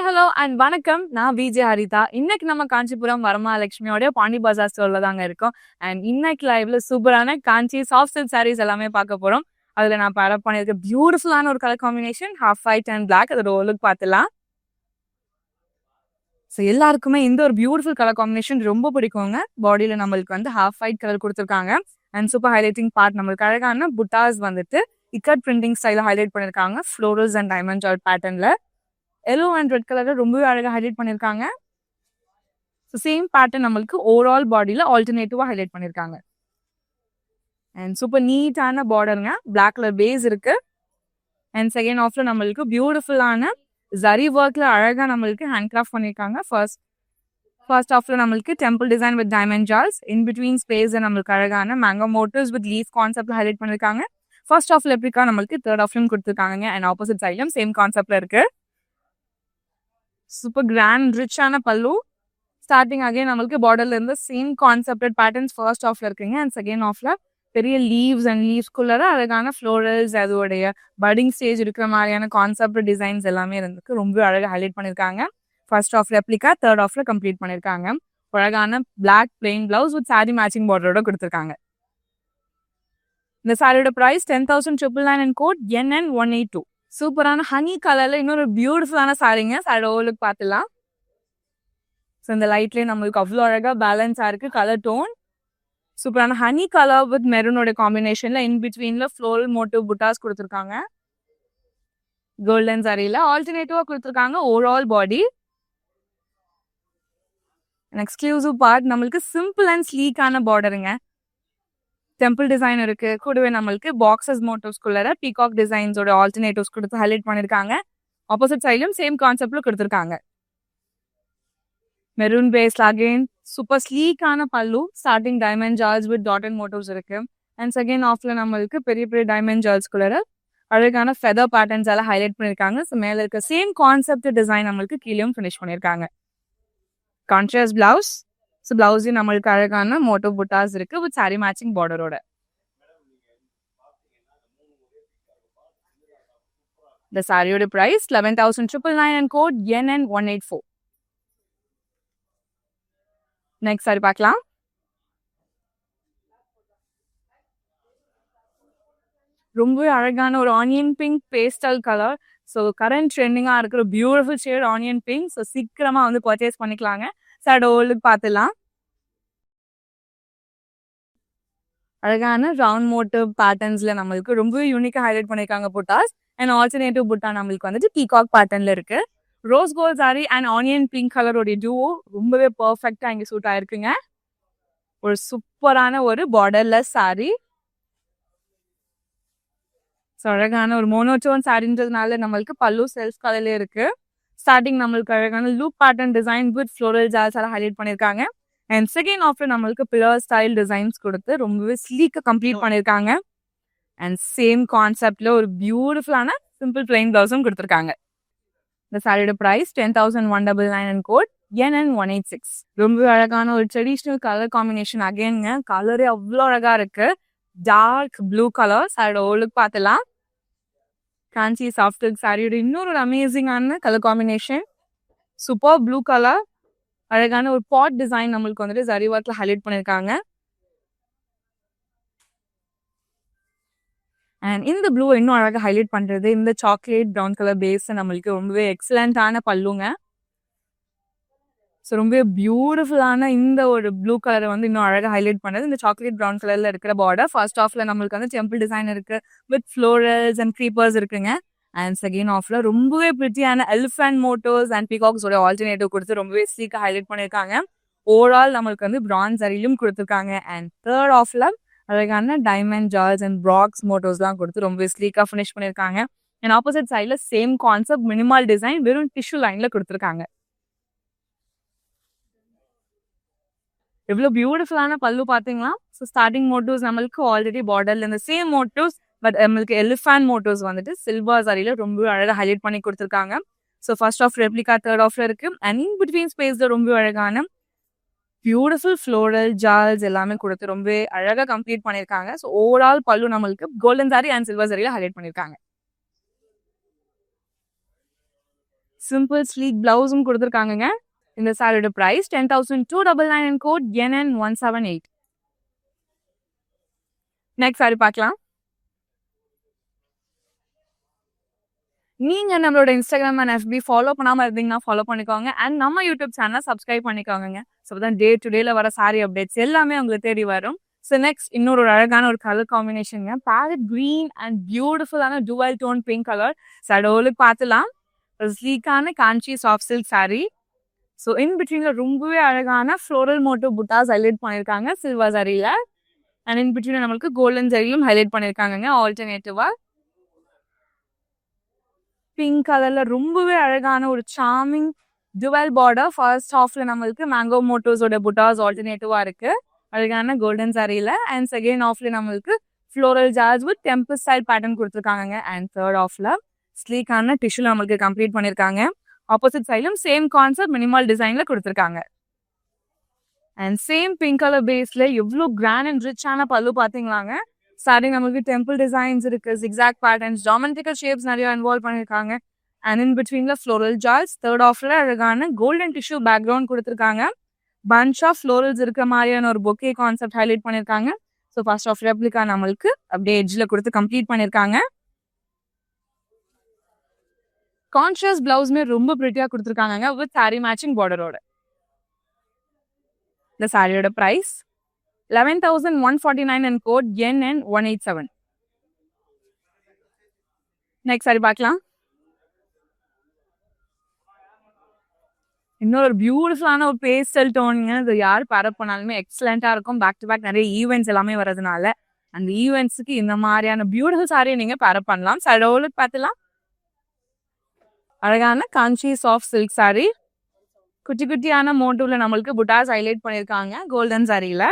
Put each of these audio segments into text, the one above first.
Hello and வணக்கம். நான் VJ Haritha. இன்னைக்கு நம்ம காஞ்சிபுரம் வரமகாலட்சுமியோட பாண்டி பஜார் ஸ்டோர்ல தாங்க இருக்கோம். அண்ட் இன்னைக்கு லைவ்ல சூப்பரான காஞ்சி சாஃப்ட் சில்க் சாரீஸ் எல்லாமே பார்க்க போறோம். அதுல நான் பேரப் பண்ணியிருக்க பியூட்டிஃபுல்லான ஒரு colour combination half white and black. அதோட ஒரு லுக் பார்த்துலாம். ஸோ எல்லாருக்குமே இந்த ஒரு பியூட்டிஃபுல் கலர் காம்பினேஷன் ரொம்ப பிடிக்குங்க. பாடியில நம்மளுக்கு வந்து ஹாஃப் ஒயிட் கலர் கொடுத்துருக்காங்க. அண்ட் சூப்பர் ஹைலைட்டிங் பார்ட் நம்மளுக்கு அழகான புட்டாஸ் வந்துட்டு இக்கட் பிரிண்டிங் ஸ்டைல ஹைலைட் பண்ணிருக்காங்க. ஃப்ளோரல்ஸ் அண்ட் டைமண்ட் ஜார்ட் பேட்டர்ன்ல எல்லோ அண்ட் ரெட் கலர்ல ரொம்பவே அழகா ஹைலைட் பண்ணிருக்காங்க. சேம் பேட்டர்ன் நம்மளுக்கு ஓவரால் பாடியில ஆல்டர்னேட்டிவா ஹைலைட் பண்ணிருக்காங்க. அண்ட் சூப்பர் நீட்டான பார்டருங்க. பிளாக் கலர் பேஸ் இருக்கு. அண்ட் செகண்ட் ஆஃப்ல நம்மளுக்கு பியூட்டிஃபுல்லான ஜரி ஒர்க்ல அழகா நம்மளுக்கு ஹேண்ட் கிராஃப்ட் பண்ணிருக்காங்க. ஃபர்ஸ்ட் ஆஃப்ல நம்மளுக்கு டெம்பிள் டிசைன் வித் டைமண்ட் ஜால்ஸ், இன் பிட்வீன் ஸ்பேஸ் நம்மளுக்கு அழகான மேங்கோ மோட்டிவ்ஸ் வித் லீஃப் கான்செப்ட்ல ஹைலைட் பண்ணிருக்காங்க. ஃபர்ஸ்ட் ஆஃப்ல எப்படிக்கா நம்மளுக்கு தேர்ட் ஆஃப்லயும் கொடுத்துருக்காங்க. அண்ட் ஆப்போசிட் சைட்லயும் சேம் கான்செப்ட்ல இருக்கு. சூப்பர் கிராண்ட் ரிச்சான பல்லு. ஸ்டார்டிங் அகைன் நம்மளுக்கு பார்டர்ல இருந்து சேம் கான்செப்டட் பேட்டர்ன்ஸ் ஃபர்ஸ்ட் ஆஃப்ல இருக்குங்க. அண்ட் செகண்ட் ஆஃப்ல பெரிய லீவ்ஸ் அண்ட் லீவ்ஸ்குள்ளர அழகான ஃப்ளோரல்ஸ், அதோடைய பட்டிங் ஸ்டேஜ் இருக்கிற மாதிரியான கான்செப்ட் டிசைன்ஸ் எல்லாமே இருந்துக்கு ரொம்ப அழகாக ஹைலைட் பண்ணிருக்காங்க. ஃபர்ஸ்ட் ஆஃப் ரெப்ளிகா, தேர்ட் ஆஃப்ல கம்ப்ளீட் பண்ணிருக்காங்க. அழகான black plain blouse with sari matching பார்டரோட கொடுத்துருக்காங்க. இந்த சாரியோட பிரைஸ் 10,999 அண்ட் கோட் NN182. சூப்பரான ஹனி கலர்ல இன்னொரு பியூட்டிஃபுல்லான சாரிங்க. சாரியோட ஓலுக்கு பார்த்துலாம். ஸோ இந்த லைட்லேயே நம்மளுக்கு அவ்வளோ அழகாக பேலன்ஸாக இருக்கு கலர் டோன். சூப்பரான ஹனி கலர் வித் மெரூனோட காம்பினேஷன்ல இன் பிட்வீன்ல ஃப்ளோரல் மோட்டிவ் புட்டாஸ் கொடுத்துருக்காங்க. கோல்டன் சாரியில ஆல்டர்னேட்டிவா கொடுத்துருக்காங்க. ஓவரால் பாடி எக்ஸ்க்ளூசிவ் பார்ட் நம்மளுக்கு சிம்பிள் அண்ட் ஸ்லீக்கான பார்டருங்க. டெம்பிள் டிசைன் இருக்கு. கூடவே நம்மளுக்கு பாக்ஸஸ் மோட்டிவ்ஸ்குள்ளர பீகாக் டிசைன்ஸோட ஆல்டர்னேட்டிவ்ஸ் கொடுத்து ஹைலைட் பண்ணிருக்காங்க. ஆப்போசிட் சைட்லயும் சேம் கான்செப்ட்ல கொடுத்துருக்காங்க. மெரூன் பேஸ்ல அகைன் சூப்பர் ஸ்லீக்கான பல்லு. Starting diamond jars with dotted motives இருக்கு. அண்ட் செகண்ட் ஆஃப்ல நம்மளுக்கு பெரிய பெரிய டைமண்ட் ஜார்ஸ்குள்ளர அழகான ஃபெதர் பேட்டர்ன்ஸ் எல்லாம் ஹைலைட் பண்ணிருக்காங்க. ஸோ மேல இருக்க சேம் கான்செப்ட் டிசைன் நம்மளுக்கு கீழேயும் ஃபினிஷ் பண்ணிருக்காங்க. Contrast blouse. ஸோ பிளவுஸையும் நம்மளுக்கு அழகான மோட்டிவ் புட்டாஸ் இருக்கு வித் சாரி மேட்சிங் பார்டரோட. இந்த சாரியோட price 11,999 and code NN184. Next sari பார்க்கலாம். ரொம்பவே அழகான ஒரு onion pink pastel colour. So current ட்ரெண்டிங்காக இருக்கிற beautiful shade onion pink. So சீக்கிரமாக வந்து பர்ச்சேஸ் பண்ணிக்கலாங்க. சார் ஓல்டுக்கு பார்த்துலாம். அழகான ரவுண்ட் மோட்டிவ் பேட்டர்ன்ஸ்ல நம்மளுக்கு ரொம்பவே யூனிக்காக ஹைலைட் பண்ணியிருக்காங்க புட்டாஸ். அண்ட் ஆல்டர்னேட்டிவ் புட்டா நம்மளுக்கு வந்துட்டு பீகாக் பேட்டர்ன்ல இருக்கு. Rose gold sari and onion pink கலரோடைய டூவோ ரொம்பவே பர்ஃபெக்டா இங்கே சூட் ஆயிருக்குங்க. ஒரு சூப்பரான ஒரு பார்டர்லெஸ் சாரி. ஸோ அழகான ஒரு மோனோட்டோன் சாரின்றதுனால நம்மளுக்கு பல்லு செல்ஃப் கலர்ல இருக்கு. ஸ்டார்டிங் நம்மளுக்கு அழகான loop pattern design with floral ஜால்ஸ் எல்லாம் ஹைலைட் பண்ணிருக்காங்க. அண்ட் செகண்ட் ஆஃப்ல நம்மளுக்கு பில்லர் ஸ்டைல் டிசைன்ஸ் கொடுத்து ரொம்பவே ஸ்லீக்கா கம்ப்ளீட் பண்ணிருக்காங்க. அண்ட் சேம் கான்செப்ட்ல ஒரு பியூட்டிஃபுல்லான சிம்பிள் பிளைன் பிளவுஸும் கொடுத்துருக்காங்க. இந்த சாரியோட பிரைஸ் 10,199 அண்ட் கோட் NN186. ரொம்ப அழகான ஒரு ட்ரெடிஷ்னல் கலர் காம்பினேஷன். அகைன்ங்க கலரே அவ்வளோ அழகா இருக்கு. Dark blue colour. சாரியோட ஓலுக்கு பார்த்துலாம். காஞ்சி சாஃப்ட் சில்க் சாரியோட இன்னொரு அமேசிங்கான colour combination. Super blue colour. அழகான ஒரு பாட் டிசைன் நம்மளுக்கு வந்துட்டு ஜரி ஒர்க்ல ஹைலைட் பண்ணிருக்காங்க. அண்ட் இந்த ப்ளூ இன்னும் அழகாக ஹைலைட் பண்றது இந்த சாக்லேட் ப்ரௌன் கலர் பேஸ் நம்மளுக்கு ரொம்பவே எக்ஸலண்டான பல்லுங்க. ஸோ ரொம்பவே பியூட்டிஃபுல்லான இந்த ஒரு ப்ளூ கலரை வந்து இன்னும் அழகாக ஹைலைட் பண்ணது இந்த சாக்லேட் ப்ரௌன் கலர்ல இருக்கிற பார்டர். ஃபர்ஸ்ட் ஆஃப்ல நம்மளுக்கு வந்து டெம்பிள் டிசைன் இருக்கு வித் ஃப்ளோரல்ஸ் அண்ட் க்ரீப்பர்ஸ் இருக்குங்க. அண்ட் செகண்ட் ஆஃப்ல ரொம்பவே பிரிட்டியான எலிஃபென்ட் மோட்டோஸ் அண்ட் பீகாக்ஸோட ஆல்டர்னேட்டிவ் கொடுத்து ரொம்பவே ஸ்லீக்கா ஹைலைட் பண்ணியிருக்காங்க. ஓவரால் நம்மளுக்கு வந்து பிரான்ஸ் சரியிலும் கொடுத்துருக்காங்க. அண்ட் தேர்ட் ஆஃப்ல அழகான டைமண்ட் ஜார்ஸ் அண்ட் ப்ராக்ஸ் மோட்டோஸ்லாம் கொடுத்து ரொம்பவே ஸ்லீக்கா ஃபினிஷ் பண்ணியிருக்காங்க. அண்ட் ஆப்போசிட் சைட்ல சேம் கான்செப்ட் மினிமல் டிசைன் வெறும் டிஷ்யூ லைன்ல கொடுத்துருக்காங்க. எவ்வளோ பியூட்டிஃபுல்லான பல்லு பார்த்தீங்களா. ஸோ ஸ்டார்டிங் மோட்டிவ்ஸ் நம்மளுக்கு ஆல்ரெடி பார்டர்ல இந்த சேம் மோட்டிவ்ஸ் பட் நம்மளுக்கு எலிஃபேண்ட் மோட்டிவ்ஸ் வந்துட்டு சில்வர் சாரியில ரொம்ப அழகாக ஹைலைட் பண்ணி கொடுத்துருக்காங்க. So first half replica, third ஆஃப்ல இருக்கு. அண்ட் இன் பிட்வீன் ஸ்பேஸ்ல ரொம்ப அழகான பியூட்டிஃபுல் ஃப்ளோரல் ஜால்ஸ் எல்லாமே கொடுத்து ரொம்ப அழகாக கம்ப்ளீட் பண்ணியிருக்காங்க. ஸோ ஓவரால் பல்லு நம்மளுக்கு கோல்டன் சாரி அண்ட் சில்வர் சாரியில ஹைலைட் பண்ணியிருக்காங்க. சிம்பிள் ஸ்லீக் பிளவுஸும் கொடுத்துருக்காங்கங்க. இந்த சாரியோட price 10,299 and code NN178. Next sari பார்க்கலாம். நீங்க நம்மளோட இன்ஸ்டாகிராம் அண்ட் FB ஃபாலோ பண்ணாம இருந்தீங்கன்னா ஃபாலோ பண்ணிக்கோங்க. அண்ட் நம்ம யூடியூப் சேனலை சப்ஸ்கிரைப் பண்ணிக்கோங்க. ஸோ தான் டே டு டேல வர சாரி அப்டேட்ஸ் எல்லாமே உங்களுக்கு தேடி வரும். ஸோ நெக்ஸ்ட் இன்னொரு அழகான ஒரு கலர் காம்பினேஷனுங்க. பேரட் கிரீன் அண்ட் பியூட்டிஃபுல்லான டுவல் டோன் பிங்க் கலர். சடோலுக்கு பார்த்துலாம். ஸ்லீக்கான Kanchi soft silk sari. So in பிட்வீன்ல ரொம்பவே அழகான ஃப்ளோரல் மோட்டோ புட்டாஸ் ஹைலைட் பண்ணியிருக்காங்க சில்வர் சாரியில. அண்ட் இன் பிட்வீன்ல நம்மளுக்கு கோல்டன் சாரியும் ஹைலைட் பண்ணியிருக்காங்க ஆல்டர்னேட்டிவா. பிங்க் கலர்ல ரொம்பவே அழகான ஒரு சார்மிங் டுவல் பார்டர். ஃபர்ஸ்ட் ஹாஃப்ல நம்மளுக்கு மேங்கோ மோட்டோஸோட புட்டாஸ் ஆல்டர்னேட்டிவா இருக்கு அழகான கோல்டன் சாரியில. அண்ட் செகண்ட் ஹாஃப்ல நம்மளுக்கு floral jars with temple style pattern கொடுத்துருக்காங்க. அண்ட் தேர்ட் ஹாஃப்ல ஸ்லீக்கான டிஷ்யூல நம்மளுக்கு கம்ப்ளீட் பண்ணியிருக்காங்க. ஆப்போசிட் சைட்லும் சேம் கான்செப்ட் மினிமல் டிசைன்ல கொடுத்துருக்காங்க. அண்ட் சேம் பிங்க் கலர் பேஸ்ல எவ்வளோ கிராண்ட் அண்ட் ரிச்சான பல்லு பார்த்தீங்களாங்க. சாரி நம்மளுக்கு டெம்பிள் டிசைன்ஸ் இருக்கு, ஜிக்ஸாக் பேட்டர்ன்ஸ், ஜாமெட்ரிக்கல் ஷேப்ஸ் நிறைய இன்வால்வ் பண்ணியிருக்காங்க. அண்ட் இன் பிட்வீன்ல ஃப்ளோரல் ஜார்ஸ். தேர்ட் ஆஃப்ல அழகான கோல்டன் டிஷ்யூ பேக்ரவுண்ட் கொடுத்துருக்காங்க. பஞ்ச் ஆஃப் ஃப்ளோரல்ஸ் இருக்க மாதிரியான ஒரு பொக்கே கான்செப்ட் ஹைலைட் பண்ணியிருக்காங்க. ஸோ ஃபர்ஸ்ட் ஆஃப் ரெப்ளிகா நம்மளுக்கு அப்படியே எட்ஜில் கொடுத்து கம்ப்ளீட் பண்ணியிருக்காங்க. கான்ட்ராஸ்ட் பிளவுஸ்மே ரொம்ப பிரிட்டியா கொடுத்துருக்காங்க வித் சாரி மேட்சிங் பார்டரோட. இந்த சாரியோட price 11,149 and code NN187. Next sari பார்க்கலாம். இன்னொரு பியூட்டிஃபுல்லான ஒரு பேஸ்டல் டோனுங்க. இது யார் பேரப் பண்ணாலுமே எக்ஸலண்டா இருக்கும். பேக் டு பேக் நிறைய ஈவெண்ட்ஸ் எல்லாமே வரதுனால அந்த ஈவெண்ட்ஸுக்கு இந்த மாதிரியான பியூட்டிஃபுல் சாரியை நீங்க பேரப் பண்ணலாம். சடோலுக்கு பார்த்துலாம். அழகான காஞ்சி சாஃப்ட் சில்க் சாரி. குட்டி குட்டியான மோட்டிவ்ல நம்மளுக்கு புட்டாஸ் ஹைலைட் பண்ணியிருக்காங்க கோல்டன் சாரியில.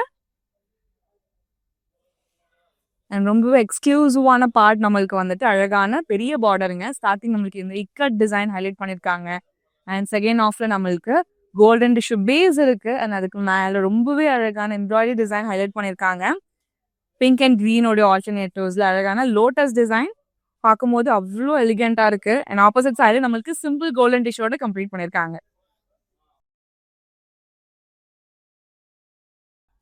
அண்ட் ரொம்பவே எக்ஸ்க்ளூசிவான பார்ட் நம்மளுக்கு வந்துட்டு அழகான பெரிய பார்டருங்க. ஸ்டார்டிங் நம்மளுக்கு இந்த இக்கட் டிசைன் ஹைலைட் பண்ணியிருக்காங்க. அண்ட் செகண்ட் ஆஃப்ல நம்மளுக்கு கோல்டன் டிஷ்யூ பேஸ் இருக்கு. அண்ட் அதுக்கு மேல ரொம்பவே அழகான எம்ப்ராய்டரி டிசைன் ஹைலைட் பண்ணியிருக்காங்க. பிங்க் அண்ட் கிரீனோட ஆல்டர்னேட்டிவ்ஸ்ல அழகான லோட்டஸ் டிசைன் பார்க்கும்போது அவ்வளோ எலிகென்ட்டா இருக்கு. அண்ட் ஆப்போசிட் சைடு நம்மளுக்கு சிம்பிள் கோல்டன் டிஷ்யூட கம்ப்ளீட் பண்ணியிருக்காங்க.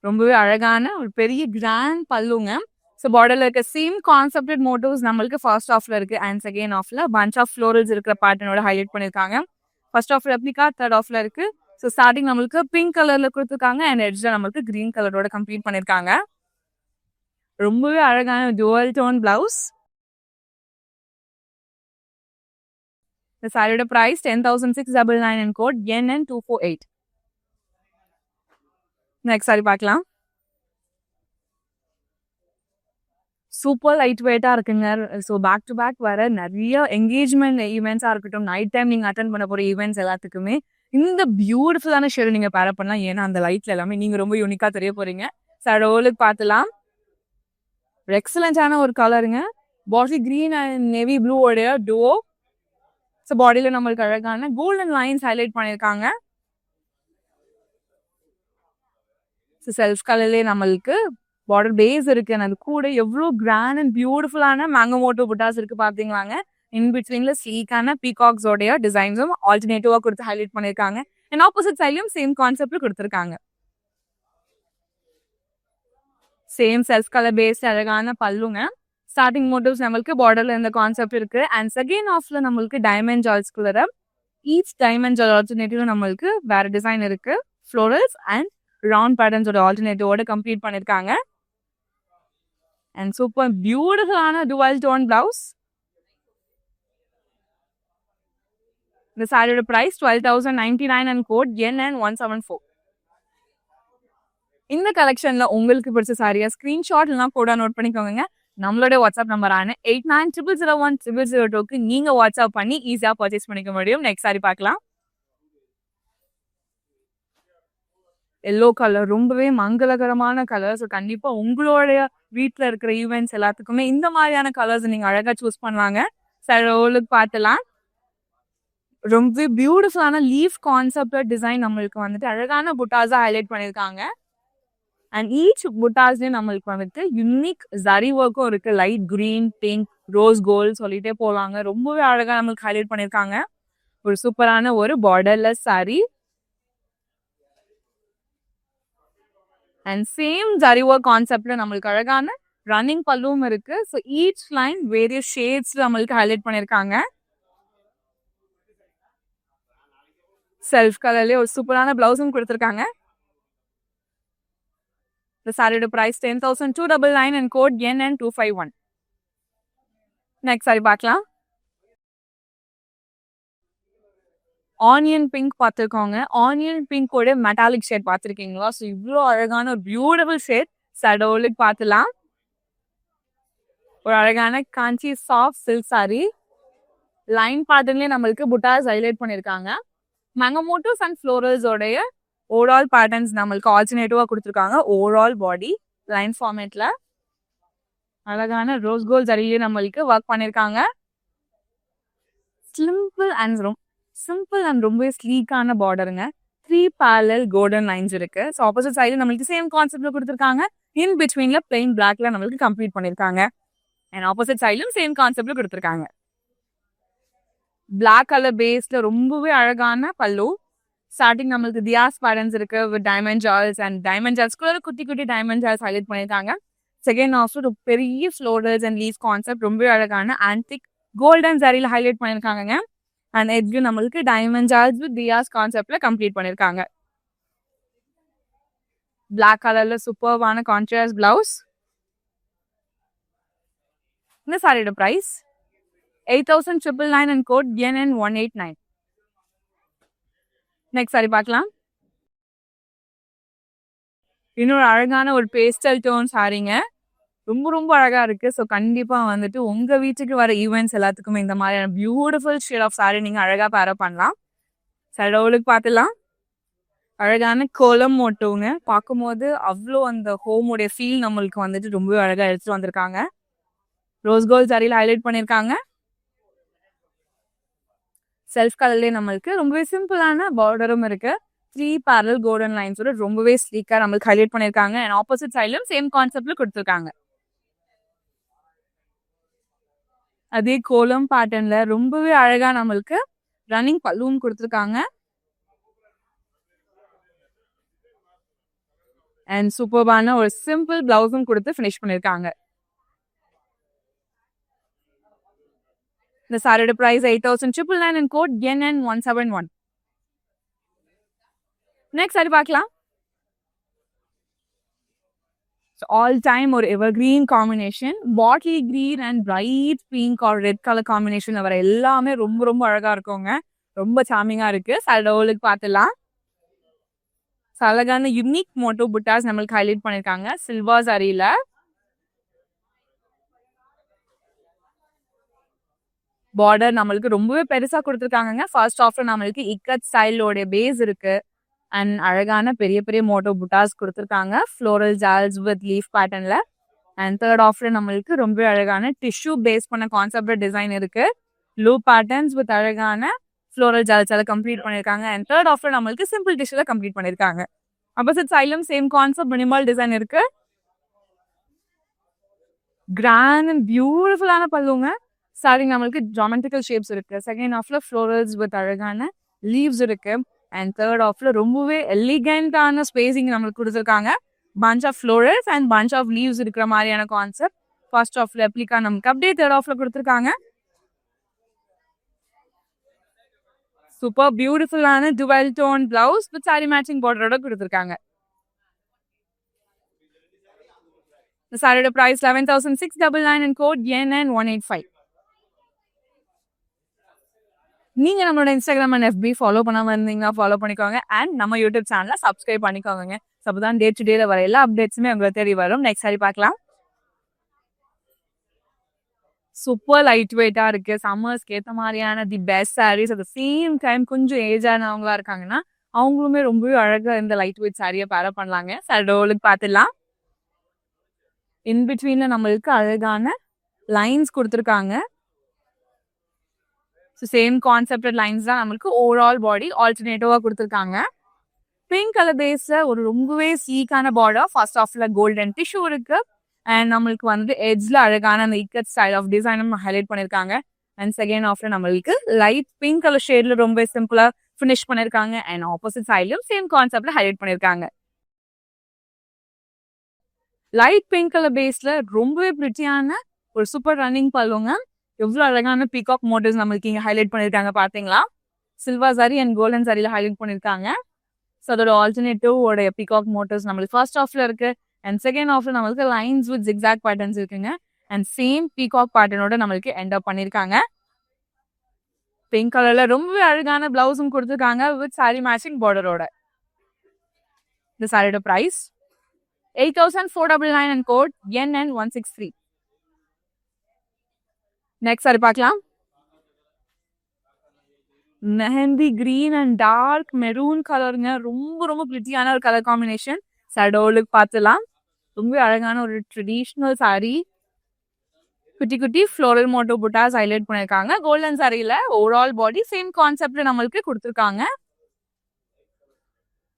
ரொம்பவே அழகான ஒரு பெரிய கிராண்ட் பல்லுங்க. ஸோ பார்டர்ல இருக்க சேம் கான்செப்டட் மோட்டிவ்ஸ் நம்மளுக்கு ஃபர்ஸ்ட் ஆஃப்ல இருக்கு. அண்ட் செகண்ட் ஆஃப்ல பஞ்ச் ஆஃப் ஃப்ளோரல்ஸ் இருக்கிற பேட்டர்னோட ஹைலைட் பண்ணியிருக்காங்க. ஃபர்ஸ்ட் ஆஃப் ரெப்ளிகா, தேர்ட் ஆஃப்ல இருக்கு. ஸோ ஸ்டார்டிங் நம்மளுக்கு பிங்க் கலர்ல கொடுத்துருக்காங்க. அண்ட் எட்ஜ்ல நம்மளுக்கு கிரீன் கலரோட கம்ப்ளீட் பண்ணியிருக்காங்க. ரொம்பவே அழகான டுவல் டோன் பிளவுஸ். இந்த சாரியோட price 10,699 and code NN248. Next sari பார்க்கலாம். சூப்பர் லைட் வெயிட்டா இருக்குங்க. ஸோ பேக் டு பேக் வர நிறைய என்கேஜ்மெண்ட் ஈவெண்ட்ஸா இருக்கட்டும், நைட் டைம் நீங்க அட்டன் பண்ண போற ஈவெண்ட்ஸ் எல்லாத்துக்குமே இந்த பியூட்டிஃபுல்லான ஷேடு நீங்க பேர் பண்ணலாம். ஏன்னா அந்த லைட்ல எல்லாமே நீங்க ரொம்ப யூனிக்கா தெரிய போறீங்க. சடோலுக்கு பார்த்துலாம். எக்ஸலண்டான ஒரு கலருங்க. பாட்டில் கிரீன் அண்ட் நேவி ப்ளூ உடைய டுவோ. ஸோ பாடியில நம்மளுக்கு அழகான கோல்டன் லைன்ஸ் ஹைலைட் பண்ணியிருக்காங்க. ஸோ செல்ஃப் கலர்லேயே நம்மளுக்கு பார்டர் பேஸ் இருக்கு. அது கூட எவ்வளோ கிராண்ட் அண்ட் பியூட்டிஃபுல்லான மேங்கோ மோட்டோ புட்டாஸ் இருக்கு பார்த்தீங்களாங்க. இன் பிட்வீன்ல ஸ்லீக்கான பீகாக்ஸோடைய டிசைன்ஸும் ஆல்டர்னேட்டிவா கொடுத்து ஹைலைட் பண்ணியிருக்காங்க. அண்ட் ஆப்போசிட் சைட்லயும் சேம் கான்செப்ட்ல கொடுத்துருக்காங்க. சேம் செல்ஃப் கலர் பேஸ்ட் அழகான பல்லுங்க. ஸ்டார்டிங் மோட்டிவ்ஸ் நம்மளுக்கு பார்டர்ல இந்த கான்செப்ட் இருக்கு. அண்ட் செகண்ட் ஆஃப்ல நம்மளுக்கு டைமண்ட் ஜால்ஸ்குள்ள ஈச் டைமண்ட் ஜால் ஆல்டர்னேட்டிவ் நம்மளுக்கு வேற டிசைன் இருக்கு. ஃப்ளோரல்ஸ் அண்ட் ரவுண்ட் பேட்டர்ன்ஸோட ஆல்டர்னேட்டிவோட கம்ப்ளீட் பண்ணியிருக்காங்க. அண்ட் சூப்பர் பியூட்டிஃபுல்லான டுவல் டோன் பிளவுஸ். இந்த சாரியோட பிரைஸ் 12,099 அண்ட் கோட் NN174. இந்த கலெக்ஷன்ல உங்களுக்கு பிடிச்ச சாரியா ஸ்கிரீன்ஷாட் எல்லாம் கூட நோட் பண்ணிக்கோங்க. நம்மளோட வாட்ஸ்அப் நம்பரான 8900010002க்கு நீங்க வாட்ஸ்அப் பண்ணி ஈஸியா பர்ச்சேஸ் பண்ணிக்க முடியும். நெக்ஸ்ட் சாரி பார்க்கலாம். எல்லோ கலர் ரொம்பவே மங்களகரமான கலர். ஸோ கண்டிப்பா உங்களுடைய வீட்டில் இருக்கிற ஈவெண்ட்ஸ் எல்லாத்துக்குமே இந்த மாதிரியான கலர்ஸ் நீங்க அழகா சூஸ் பண்ணலாங்க. சரோலுக்கு பார்த்துலாம். ரொம்பவே பியூட்டிஃபுல்லான லீஃப் கான்செப்ட் டிசைன் நம்மளுக்கு வந்துட்டு அழகான புட்டாஸா ஹைலைட் பண்ணியிருக்காங்க. அண்ட் ஈச் புட்டாஸ்லயும் நம்மளுக்கு வந்துட்டு யூனிக் ஜரி ஒர்க்கும் இருக்கு. Light green, pink, rose gold சொல்லிட்டே போலாங்க. ரொம்பவே அழகா நம்மளுக்கு ஹைலைட் பண்ணியிருக்காங்க. ஒரு சூப்பரான ஒரு borderless saree. And same zari work கான்செப்ட்ல நம்மளுக்கு அழகான ரன்னிங் பல்லுவும் இருக்கு. ஸோ ஈச் லைன் வேரியஸ் ஷேட்ஸ்ல நம்மளுக்கு ஹைலைட் பண்ணியிருக்காங்க. செல்ஃப் கலர்லயே ஒரு சூப்பரான பிளவுஸும் கொடுத்துருக்காங்க. இந்த சாரியோட price 10,299 and code NN251. Next sari பார்க்கலாம். ஆனியன் பிங்க் பார்த்துருக்கோங்க. ஆனியன் பிங்கோட மெட்டாலிக் ஷேட் பார்த்துருக்கீங்களா? ஸோ இவ்வளோ அழகான ஒரு பியூட்டிஃபுல் ஷேட் சடோலுக்கு பார்த்துலாம். ஒரு அழகான Kanchi soft silk sari. Line பேட்டர்ன்லேயே நம்மளுக்கு புட்டாஸ் ஹைலைட் பண்ணியிருக்காங்க. மேங்கமோட்டோஸ் அண்ட் ஃப்ளோரல்ஸோடைய ஓவரால் பேட்டர்ன்ஸ் நம்மளுக்கு ஆல்டர்னேட்டிவா கொடுத்துருக்காங்க. ஓவரால் பாடி லைன் ஃபார்மேட்ல அழகான ரோஸ் கோல்ட் ஜரியே நம்மளுக்கு ஒர்க் பண்ணியிருக்காங்க. சிம்பிள் அண்ட் ரொம்ப ஸ்லீக்கான பார்டருங்க. 3 parallel கோல்டன் லைன்ஸ் இருக்கு. ஸோ ஆப்போசிட் சைடு நம்மளுக்கு சேம் கான்செப்ட்ல கொடுத்துருக்காங்க. இன் பிட்வீன்ல பிளெயின் பிளாக்ல நம்மளுக்கு கம்ப்ளீட் பண்ணியிருக்காங்க. அண்ட் ஆப்போசிட் சைட்லும் சேம் கான்செப்ட்ல கொடுத்துருக்காங்க. பிளாக் கலர் பேஸ்ல ரொம்பவே அழகான பல்லு. ஸ்டார்டிங் நம்மளுக்கு தியாஸ் பேட்டர்ன்ஸ் இருக்கு வித் டைமண்ட் ஜால்ஸ் அண்ட் டைமண்ட் ஜால்ஸ்க்குள்ள குட்டி குட்டி டைமண்ட் ஜால்ஸ் ஹைலைட் பண்ணியிருக்காங்க. செகண்ட் ஆஃப் ஒரு பெரிய ஃப்ளோரல்ஸ் அண்ட் லீவ்ஸ் கான்செப்ட் ரொம்பவே அழகான ஆன்டிக் கோல்டன் சாரியில ஹைலைட் பண்ணியிருக்காங்க. அண்ட் எட்ஜும் நம்மளுக்கு டைமண்ட் ஜால்ஸ் வித் தியாஸ் கான்செப்ட்ல கம்ப்ளீட் பண்ணியிருக்காங்க. பிளாக் கலர்ல சூப்பர்வான கான்ட்ராஸ்ட் பிளவுஸ். இந்த சாரியோட price 8,999 and code NN189. Next sari பார்க்கலாம். இன்னொரு அழகான ஒரு பேஸ்டல் டோன் சாரிங்க. ரொம்ப ரொம்ப அழகா இருக்கு. ஸோ கண்டிப்பா வந்துட்டு உங்க வீட்டுக்கு வர ஈவெண்ட்ஸ் எல்லாத்துக்குமே இந்த மாதிரியான பியூட்டிஃபுல் ஷேட் ஆஃப் சாரி நீங்க அழகா பேர பண்ணலாம். சடோலுக்கு பார்த்துலாம். அழகான கோலம் மோட்டோங்க. பார்க்கும்போது அவ்வளோ அந்த ஹோமோடைய ஃபீல் நம்மளுக்கு வந்துட்டு ரொம்பவே அழகா எடுத்துட்டு வந்திருக்காங்க. ரோஸ் கோல்ட் சாரியில ஹைலைட் பண்ணியிருக்காங்க. செல்ஃப் கலர்லேயே நம்மளுக்கு ரொம்பவே சிம்பிளான பார்டரும் இருக்கு. 3 parallel கோல்டன் லைன்ஸோட ரொம்பவே ஸ்லீக்கா நம்மளுக்கு ஹைலைட் பண்ணியிருக்காங்க. அண்ட் ஆப்போசிட் சைட்லயும் சேம் கான்செப்ட்ல கொடுத்துருக்காங்க. அதே கோலம் பேட்டர்ன்ல ரொம்பவே அழகா நம்மளுக்கு ரன்னிங் பல்லுவும் கொடுத்துருக்காங்க. அண்ட் சூப்பர்பான ஒரு சிம்பிள் பிளவுஸும் கொடுத்து ஃபினிஷ் பண்ணியிருக்காங்க. இந்த சாரியோட price 8,999 and code NN171. Next sari பார்க்கலாம். ஆல் டைம் ஒரு ever green combination. Bottle green and bright pink or red colour காம்பினேஷன்ல வர எல்லாமே ரொம்ப ரொம்ப அழகா இருக்குங்க. ரொம்ப சாமிங்கா இருக்கு. சடோலுக்கு பார்த்துலாம். அழகான யூனிக் மோட்டோ புட்டாஸ் நம்மளுக்கு ஹைலைட் பண்ணியிருக்காங்க சில்வர் சாரியில. பார்டர் நம்மளுக்கு ரொம்பவே பெருசா கொடுத்துருக்காங்க. ஃபர்ஸ்ட் ஆஃப்ல நம்மளுக்கு இக்கட் ஸ்டைலோட பேஸ் இருக்கு. அண்ட் அழகான பெரிய பெரிய மோட்டோ புட்டாஸ் கொடுத்துருக்காங்க ஃப்ளோரல் ஜால்ஸ் வித் லீஃப் பேட்டர்ன்ல. அண்ட் தேர்ட் ஆஃப்ல நம்மளுக்கு ரொம்ப அழகான டிஷ்யூ பேஸ் பண்ண கான்செப்ட் டிசைன் இருக்கு. லூ பேட்டர்ன்ஸ் வித் அழகான ஃப்ளோரல் ஜால்ஸ் எல்லாம் கம்ப்ளீட் பண்ணியிருக்காங்க. அண்ட் தேர்ட் ஆஃப்ல நம்மளுக்கு சிம்பிள் டிஷ்யூல கம்ப்ளீட் பண்ணியிருக்காங்க. ஆப்போசிட் சைட்லயும் சேம் கான்செப்ட் மினிமல் டிசைன் இருக்கு. கிராண்ட் அண்ட் பியூட்டிஃபுல்லான பல்லுங்க. ஸ்டார்டிங் நம்மளுக்கு ஜாமெட்ரிக்கல் ஷேப்ஸ் இருக்கு. செகண்ட் ஆஃப்ல ஃப்ளோரல்ஸ் வித் அழகான லீவ்ஸ் இருக்கு. அண்ட் தேர்ட் ஆஃப்ல ரொம்பவே எலிகண்டான ஸ்பேசிங் நம்மளுக்கு கொடுத்துருக்காங்க. Bunch of florals and bunch of leaves இருக்கிற மாதிரியான கான்செப்ட் ஃபர்ஸ்ட் ஆஃப்ல ரெப்ளிகா நமக்கு அப்படியே தேர்ட் ஆஃப்ல கொடுத்துருக்காங்க. சூப்பர் பியூட்டிஃபுல்லான dual tone blouse with sari matching பார்டரோட கொடுத்துருக்காங்க. இந்த சாரியோட பிரைஸ் 11,699 அண்ட் கோட் NN185. நீங்க நம்மளோட இன்ஸ்டாகிராம் அண்ட் FB ஃபாலோ பண்ணாம இருந்தீங்கன்னா ஃபாலோ பண்ணிக்கோங்க. அண்ட் நம்ம யூடியூப் சேனலை சப்ஸ்கிரைப் பண்ணிக்கோங்க. அப்பதான் டே டு டேல வர எல்லா அப்டேட்ஸுமே உங்களை தேடி வரும். நெக்ஸ்ட் சாரி பார்க்கலாம். சூப்பர் லைட் வெயிட்டா இருக்கு. சம்மர்ஸ்க்கு ஏற்ற மாதிரியான the best saris. At the same time கொஞ்சம் ஏஜ் ஆனவங்களா இருக்காங்கன்னா அவங்களுமே ரொம்பவே அழகா இந்த லைட் வெயிட் சாரியை பேர பண்ணலாங்க. சடோலுக்கு பார்த்துடலாம். இன் பிட்வீன்ல நம்மளுக்கு அழகான லைன்ஸ் கொடுத்துருக்காங்க. சேம் கான்செப்டட் லைன்ஸ் தான் நம்மளுக்கு ஓவரால் பாடி ஆல்டர்னேட்டிவா கொடுத்துருக்காங்க. பிங்க் கலர் பேஸ்ல ஒரு ரொம்பவே சீக்கான பார்டர். ஃபர்ஸ்ட் ஆஃப்ல கோல்டன் டிஷ்யூ இருக்கு. அண்ட் நம்மளுக்கு வந்து எட்ஜ்ல அழகான அந்த இக்கட் ஸ்டைல் ஆஃப் டிசைனும் ஹைலைட் பண்ணியிருக்காங்க. அண்ட் செகண்ட் ஆஃப்ல நம்மளுக்கு லைட் பிங்க் கலர் ஷேட்ல ரொம்ப சிம்பிளா ஃபினிஷ் பண்ணிருக்காங்க. அண்ட் ஆப்போசிட் சைட்லயும் சேம் கான்செப்ட்ல ஹைலைட் பண்ணிருக்காங்க. லைட் பிங்க் கலர் பேஸ்ல ரொம்பவே பிரிட்டியான ஒரு சூப்பர் ரன்னிங் பல்லுங்க. எவ்வளவு அழகான பீகாக் மோட்டிவ்ஸ் நம்மளுக்கு இங்க ஹைலைட் பண்ணிருக்காங்க பாத்தீங்களா? சில்வர் சாரி அண்ட் கோல்டன் சாரியில ஹைலைட் பண்ணிருக்காங்க. ஸோ அதோட ஆல்டர்னேட்டிவ் உடைய பீகாக் மோட்டிவ்ஸ் நம்மளுக்கு ஃபர்ஸ்ட் ஆஃப்ல இருக்கு. அண்ட் செகண்ட் ஆஃப்ல நம்மளுக்கு லைன்ஸ் வித் ஜிக்ஸாக் பேட்டர்ன்ஸ் இருக்குங்க. அண்ட் சேம் பீகாக் பேட்டர்னோட நம்மளுக்கு எண்ட் அப் பண்ணிருக்காங்க. பிங்க் கலர்ல ரொம்பவே அழகான பிளவுஸும் கொடுத்துருக்காங்க வித் சாரி மேட்சிங் பார்டரோட. இந்த சாரியோட price 8,499 and code NN163. Next sari பார்க்கலாம். Mehndi green and dark maroon கலருங்க. ரொம்ப ரொம்ப பிரிட்டியான ஒரு கலர் காம்பினேஷன். சடோலுக்கு பார்த்துலாம். ரொம்ப அழகான ஒரு ட்ரெடிஷ்னல் சாரி. குட்டி குட்டி ஃப்ளோரல் மோட்டோ புட்டாஸ் ஹைலைட் பண்ணிருக்காங்க. கோல்டன் சாரியில ஓவரால் பாடி சேம் கான்செப்ட்ல நம்மளுக்கு கொடுத்துருக்காங்க.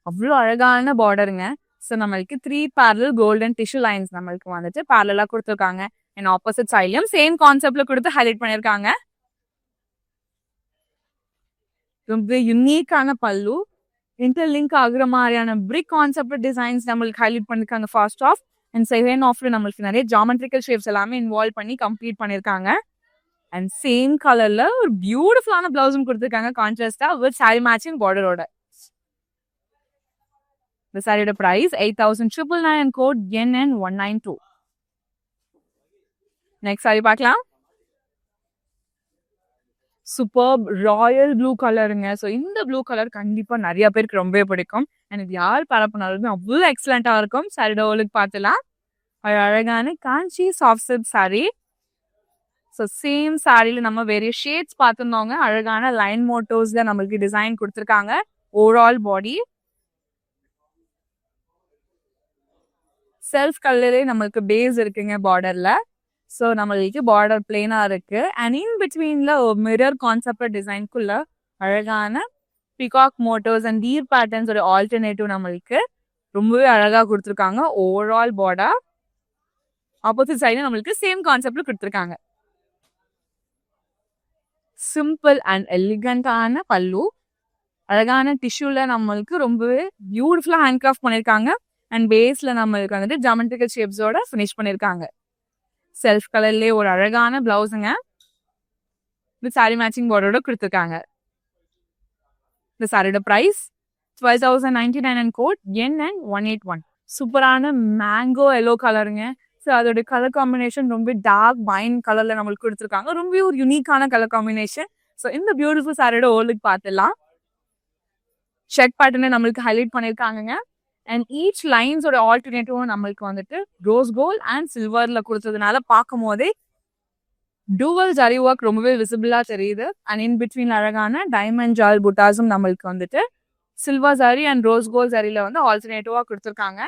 அவ்வளோ அழகான பார்டருங்க. ஸோ நம்மளுக்கு 3 parallel கோல்டன் டிஷ்யூ லைன்ஸ் நம்மளுக்கு வந்துட்டு பேரலா கொடுத்துருக்காங்க. அண்ட் ஆப்போசிட் சைட்லயும் சேம் கான்செப்ட்ல கொடுத்து ஹைலைட் பண்ணிருக்காங்க. ரொம்ப யூனிக்கான பல்லு. இன்டர்லிங்க் ஆகுற மாதிரியான பிரிக் கான்செப்ட் டிசைன்ஸ் நம்மளுக்கு ஹைலைட் பண்ணிருக்காங்க ஃபர்ஸ்ட் ஆஃப். அண்ட் செகண்ட் ஆஃப்ல நம்மளுக்கு நிறைய ஜாமெட்ரிக்கல் ஷேப்ஸ் எல்லாமே இன்வால்வ் பண்ணி கம்ப்ளீட் பண்ணிருக்காங்க. அண்ட் சேம் கலர்ல ஒரு பியூட்டிஃபுல்லான பிளவுஸும் கொடுத்துருக்காங்க கான்ட்ராஸ்டா வித் சாரி மேட்சிங் பார்டரோட. இந்த சாரியோட price 8,999 and code NN192. Next sari பார்க்கலாம். சூப்பர் ராயல் ப்ளூ கலருங்க. ஸோ இந்த ப்ளூ கலர் கண்டிப்பா நிறைய பேருக்கு ரொம்பவே பிடிக்கும். அண்ட் இது யார் பரப்புனாலுமே அவ்வளோ எக்ஸலண்டா இருக்கும். சாரியோட ஓலுக்கு பார்த்துலாம். அழகான Kanchi soft silk sari. So same சாரியில நம்ம வேரிய ஷேட்ஸ் பார்த்துருந்தோங்க. அழகான லைன் மோட்டோஸ்ல நம்மளுக்கு டிசைன் கொடுத்துருக்காங்க. ஓவரால் பாடி செல்ஃப் கலரே நம்மளுக்கு பேஸ் இருக்குங்க பார்டர்ல. ஸோ நம்மளுக்கு பார்டர் பிளேனா இருக்கு. அண்ட் இன் பிட்வீன்ல ஒரு மிரர் கான்செப்ட் டிசைன்குள்ள அழகான பிகாக் மோட்டோஸ் அண்ட் டீர் பேட்டர்ன்ஸ் ஒரு ஆல்டர்னேட்டிவ் நம்மளுக்கு ரொம்பவே அழகா கொடுத்துருக்காங்க. ஓவரால் பார்டர் ஆப்போசிட் சைடு நம்மளுக்கு சேம் கான்செப்ட்ல கொடுத்துருக்காங்க. சிம்பிள் அண்ட் எலிகண்டான பல்லு. அழகான டிஷ்யூல நம்மளுக்கு ரொம்பவே பியூட்டிஃபுல்லா ஹேண்ட் கிராஃப்ட் பண்ணிருக்காங்க. அண்ட் பேஸ்ல நம்மளுக்கு வந்துட்டு ஜாமெட்ரிக்கல் ஷேப்ஸோட ஃபினிஷ் பண்ணிருக்காங்க. செல்ஃப் கலர்லயே ஒரு அழகான பிளவுஸுங்க வித் சாரி மேட்சிங் பார்டரோட கொடுத்துருக்காங்க. இந்த சாரியோட பிரைஸ் 12,099 and code NN181. சூப்பரான மேங்கோ எல்லோ கலருங்க. ஸோ அதோட கலர் காம்பினேஷன் ரொம்ப டார்க் வைன் கலர்ல நம்மளுக்கு கொடுத்துருக்காங்க. ரொம்ப ஒரு யூனிக்கான கலர் காம்பினேஷன். ஸோ இந்த பியூட்டிஃபுல் சாரியோட ஓலுக்கு பார்த்துலாம். ஷர்ட் பேட்டர்னை நம்மளுக்கு ஹைலைட் பண்ணிருக்காங்க. அண்ட் ஈச் லைன்ஸோட ஆல்டர்னேட்டிவும் நம்மளுக்கு வந்துட்டு ரோஸ் கோல்ட் அண்ட் சில்வர்ல கொடுத்ததுனால பார்க்கும் போதே டூவல் ஜரி ஒர்க் ரொம்பவே விசிபிளா தெரியுது. அண்ட் இன் பிட்வீன் அழகான டைமண்ட் ஜால் புட்டாஸும் நம்மளுக்கு வந்துட்டு silver zari and rose gold ஜரியில வந்து ஆல்டர்னேட்டிவா கொடுத்துருக்காங்க.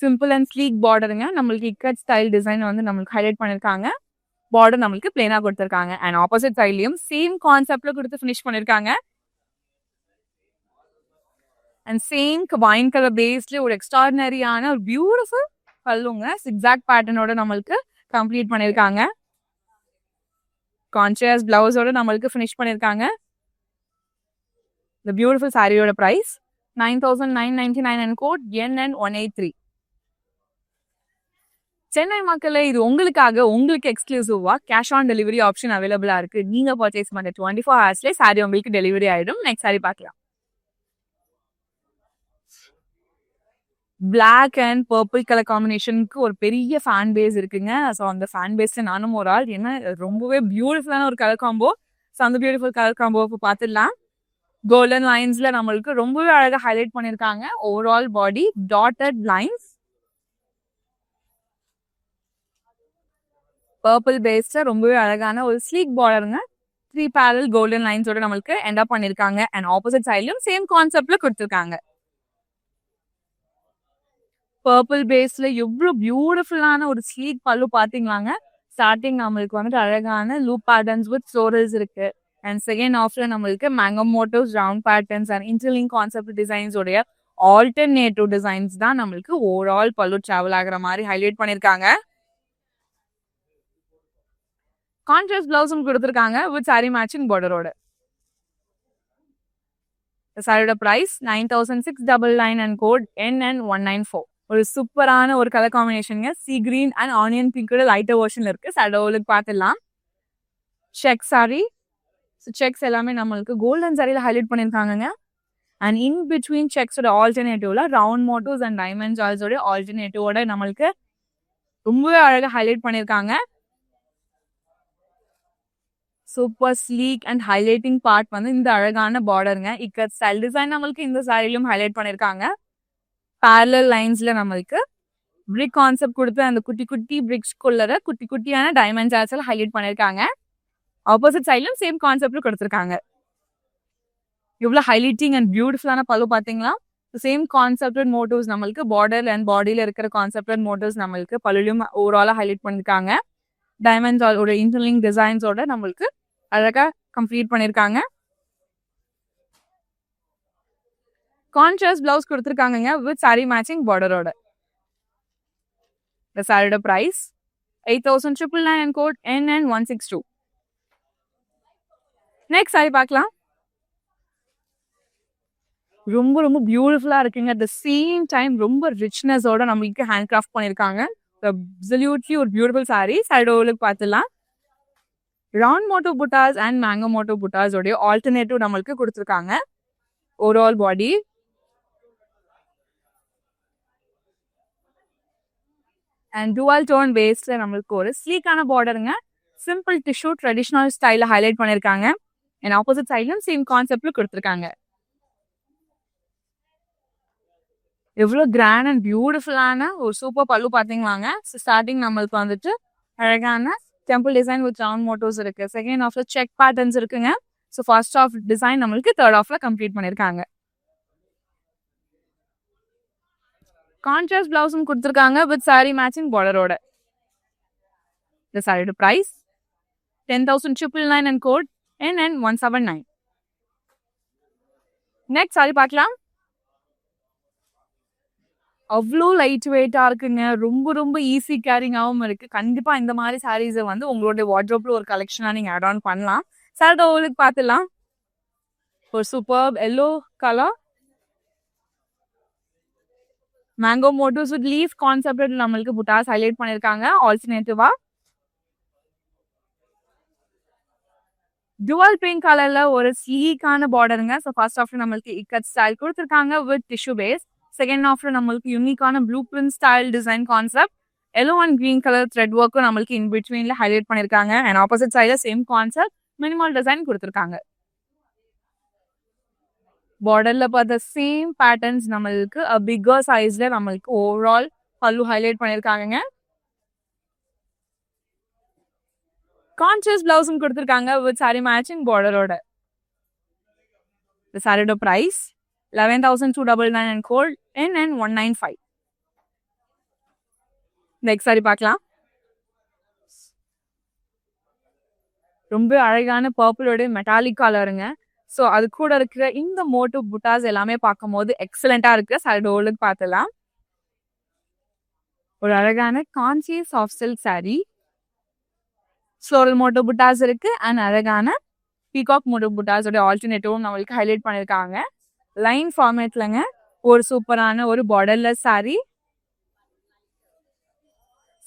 சிம்பிள் அண்ட் ஸ்லீக் பார்டருங்க. நம்மளுக்கு இக்கட் ஸ்டைல் டிசைன் வந்து நம்மளுக்கு ஹைலைட் பண்ணிருக்காங்க. பார்டர் நம்மளுக்கு பிளேனா கொடுத்துருக்காங்க. அண்ட் ஆப்போசிட் சைட்லயும் சேம் கான்செப்ட்ல கொடுத்து ஃபினிஷ் பண்ணிருக்காங்க. அண்ட் சேம் வைன் கலர் பேஸ்ல ஒரு எக்ஸ்ட்ராடினரியான ஒரு பியூட்டிஃபுல் பல்லுங்க. சிக்ஸாக் பேட்டர்னோட நம்மளுக்கு கம்ப்ளீட் பண்ணிருக்காங்க. கான்ட்ராஸ்ட் பிளவுஸோட நம்மளுக்கு ஃபினிஷ் பண்ணிருக்காங்க. இந்த பியூட்டிஃபுல் சாரியோட price 9,999 and code NN183. Chennai மக்களே, இது உங்களுக்காக உங்களுக்கு எக்ஸ்க்ளூசிவா கேஷ் ஆன் டெலிவரி ஆப்ஷன் அவைலபிளா இருக்கு. நீங்க பர்ச்சேஸ் பண்ண 24 hours சாரி உங்களுக்கு டெலிவரி ஆயிடும். நெக்ஸ்ட் சாரி பார்க்கலாம். பிளாக் அண்ட் பர்பிள் கலர் காம்பினேஷனுக்கு ஒரு பெரிய ஃபேன் பேஸ் இருக்குங்க. ஸோ அந்த ஃபேன் பேஸ்ல நானும் ஒரு ஆள். ஏன்னா ரொம்பவே பியூட்டிஃபுல்லான ஒரு கலர் காம்போ. ஸோ அந்த பியூட்டிஃபுல் கலர் காம்போ பார்த்துடலாம். கோல்டன் லைன்ஸ்ல நம்மளுக்கு ரொம்பவே அழகாக ஹைலைட் பண்ணிருக்காங்க. ஓவரால் பாடி டாட்டட் லைன்ஸ். பர்பிள் பேஸ்ல ரொம்பவே அழகான ஒரு ஸ்லீக் பார்டருங்க. 3 parallel கோல்டன் லைன்ஸோட நம்மளுக்கு எண்ட் அப் பண்ணிருக்காங்க. அண்ட் ஆப்போசிட் சைட்லயும் சேம் கான்செப்ட்ல கொடுத்துருக்காங்க. பர்பிள் பேஸ்ல எவ்வளவு பியூட்டிஃபுல்லான ஒரு ஸ்லீக் பல்லு பாத்தீங்களாங்க. ஸ்டார்டிங் நம்மளுக்கு வந்துட்டு அழகான லூப் பேட்டர்ன்ஸ் வித் ஃப்ளோரல்ஸ் இருக்கு. அண்ட் செகண்ட் ஆஃப்ல நம்மளுக்கு mango motives, round patterns and interlink concept designs உடைய ஆல்டர்னேட்டிவ் டிசைன்ஸ் தான் நம்மளுக்கு ஓவரால் பல்லு டிராவல் ஆகுற மாதிரி ஹைலைட் பண்ணிருக்காங்க. கான்ட்ராஸ்ட் பிளவுஸும் கொடுத்துருக்காங்க வித் சாரி மேட்சிங் பார்டரோட. சாரியோட பிரைஸ் 9699 அண்ட் கோட் NN194. ஒரு சூப்பரான ஒரு கலர் காம்பினேஷனுங்க. சி கிரீன் அண்ட் ஆனியன் பிங்கோட லைட்டர் வெர்ஷன்ல இருக்கு. சாரியோலுக்கு பார்த்துடலாம். செக் சாரி. செக்ஸ் எல்லாமே நம்மளுக்கு கோல்டன் சாரியில ஹைலைட் பண்ணியிருக்காங்க. அண்ட் இன் பிட்வீன் செக்ஸோட ஆல்டர்னேட்டிவ்ல ரவுண்ட் மோட்டோஸ் அண்ட் டைமண்ட் ஜால்ஸோட ஆல்டர்னேட்டிவோட நம்மளுக்கு ரொம்பவே அழகாக ஹைலைட் பண்ணியிருக்காங்க. Super sleek and highlighting part வந்து இந்த அழகான பார்டருங்க. இக்கட் ஸ்டைல் டிசைன் நம்மளுக்கு இந்த சாரிலையும் ஹைலைட் பண்ணியிருக்காங்க. பேரலல் லைன்ஸ்ல நம்மளுக்கு பிரிக் கான்செப்ட் கொடுத்து அந்த குட்டி குட்டி பிரிக்ஸ்குள்ளர குட்டி குட்டியான டைமண்ட் ஜால்ஸ் எல்லாம் ஹைலைட் பண்ணியிருக்காங்க. ஆப்போசிட் சைட்லயும் சேம் கான்செப்ட்ல கொடுத்துருக்காங்க. இவ்வளோ ஹைலைட்டிங் அண்ட் பியூட்டிஃபுல்லான பல்லு பார்த்தீங்களா? சேம் கான்செப்ட் அண்ட் மோட்டிவ்ஸ் நம்மளுக்கு பார்டர் அண்ட் பாடியில் இருக்கிற கான்செப்ட் அண்ட் மோட்டிவ்ஸ் நம்மளுக்கு பல்லுலையும் ஓவராலாக ஹைலைட் பண்ணியிருக்காங்க. டைமண்ட்ஸ் ஒரு இன்டர்லிங்க் டிசைன்ஸோட நம்மளுக்கு அழகாக கம்ப்ளீட் பண்ணியிருக்காங்க. கான்ட்ராஸ்ட் பிளவுஸ் கொடுத்துருக்காங்க வித் சாரி மேட்சிங் பார்டரோட. இந்த சாரியோட price 8999 and code NN162. Next sari பார்க்கலாம். ரொம்ப ரொம்ப பியூட்டிஃபுல்லா இருக்குங்க. அட் த சேம் டைம் ரொம்ப ரிச்னஸோட நம்மளுக்கு ஹேண்ட் கிராஃப்ட் பண்ணியிருக்காங்க. அப்சல்யூட்லி ஒரு பியூட்டிஃபுல் சாரி. சைடோலுக்கு பார்த்துலாம். ரவுண்ட் மோட்டோ புட்டாஸ் அண்ட் மேங்கோ மோட்டோ புட்டாஸோடைய ஆல்டர்னேட்டிவ் நம்மளுக்கு கொடுத்துருக்காங்க. Overall body and dual tone பேஸ்ல நம்மளுக்கு ஒரு ஸ்லீக்கான பார்டருங்க. Simple tissue traditional style highlight பண்ணியிருக்காங்க. அண்ட் ஆப்போசிட் சைட்லும் சேம் கான்செப்ட்ல கொடுத்துருக்காங்க. எவ்வளோ கிராண்ட் அண்ட் பியூட்டிஃபுல்லான ஒரு சூப்பர் பல்லு பார்த்தீங்களாங்க. ஸ்டார்டிங் நம்மளுக்கு வந்துட்டு அழகான டெம்பிள் டிசைன் வித் ரவுண்ட் மோட்டோஸ் இருக்கு. செகண்ட் ஹாஃப்ல செக் பேட்டர்ன்ஸ் இருக்குங்க. ஸோ ஃபர்ஸ்ட் ஹாஃப் டிசைன் நம்மளுக்கு தேர்ட் ஹாஃப்ல கம்ப்ளீட் பண்ணியிருக்காங்க. கான்ட்ராஸ்ட் பிளவுஸும் கொடுத்துருக்காங்க வித் சாரி மேட்சிங் பார்டரோட. இந்த சாரியோட price 10,999 and code NN179. Next sari பார்க்கலாம். அவ்வளோ லைட் வெயிட்டா இருக்குங்க. ரொம்ப ரொம்ப ஈஸி கேரிங்காகவும் இருக்கு. கண்டிப்பா இந்த மாதிரி சாரீஸை வந்து உங்களுடைய வார்ட்ரோப்ல ஒரு கலெக்ஷனா நீங்க ஆட் ஆன் பண்ணலாம். சாரியோலுக்கு பார்த்துலாம். ஒரு super yellow colour mango motifs with leaf concept நம்மளுக்கு புட்டாஸ் ஹைலைட் பண்ணியிருக்காங்க. ஆல்டர்னேட்டிவா டுவல் பிங்க் கலர்ல ஒரு ஸ்லீக்கான பார்டருங்க. ஸோ ஃபர்ஸ்ட் ஆஃப்ல நம்மளுக்கு இக்கட் ஸ்டைல் கொடுத்துருக்காங்க வித் டிஷ்யூ பேஸ். செகண்ட் ஹாஃப்ல நம்மளுக்கு யூனிக்கான blue print style design concept yellow and green colour thread ஒர்க்கும் நம்மளுக்கு இன் பிட்வீன்ல ஹைலைட் பண்ணியிருக்காங்க. அண்ட் ஆப்போசிட் சைட்ல சேம் கான்செப்ட் மினிமல் டிசைன் கொடுத்துருக்காங்க. பார்டர்ல பார்த்த சேம் பேட்டர்ன்ஸ் நம்மளுக்கு பிக்கர் சைஸ்ல நம்மளுக்கு ஓவரால் பல்லு ஹைலைட் பண்ணியிருக்காங்க. கான்ட்ராஸ்ட் பிளவுஸும் கொடுத்துருக்காங்க வித் சாரி மேட்சிங் பார்டரோட. இந்த சாரியோட price 11,299 and code NN195. Next sari பார்க்கலாம். ரொம்ப அழகான பர்பிளோட மெட்டாலிக் கலருங்க. ஸோ அது கூட இருக்கிற இந்த மோட்டிவ் புட்டாஸ் எல்லாமே பார்க்கும்போது எக்ஸலண்டா இருக்கு. சாரியோலுக்கு பார்த்துலாம். ஒரு அழகான Kanchi soft silk sari. Floral மோட்டோ புட்டாஸ் இருக்கு அண்ட் அழகான பீகாக் மோட்டோ புட்டாஸோட ஆல்டர்னேட்டிவும் நம்மளுக்கு ஹைலைட் பண்ணியிருக்காங்க. லைன் ஃபார்மேட்லங்க ஒரு சூப்பரான ஒரு பார்டர்லெஸ் சாரி.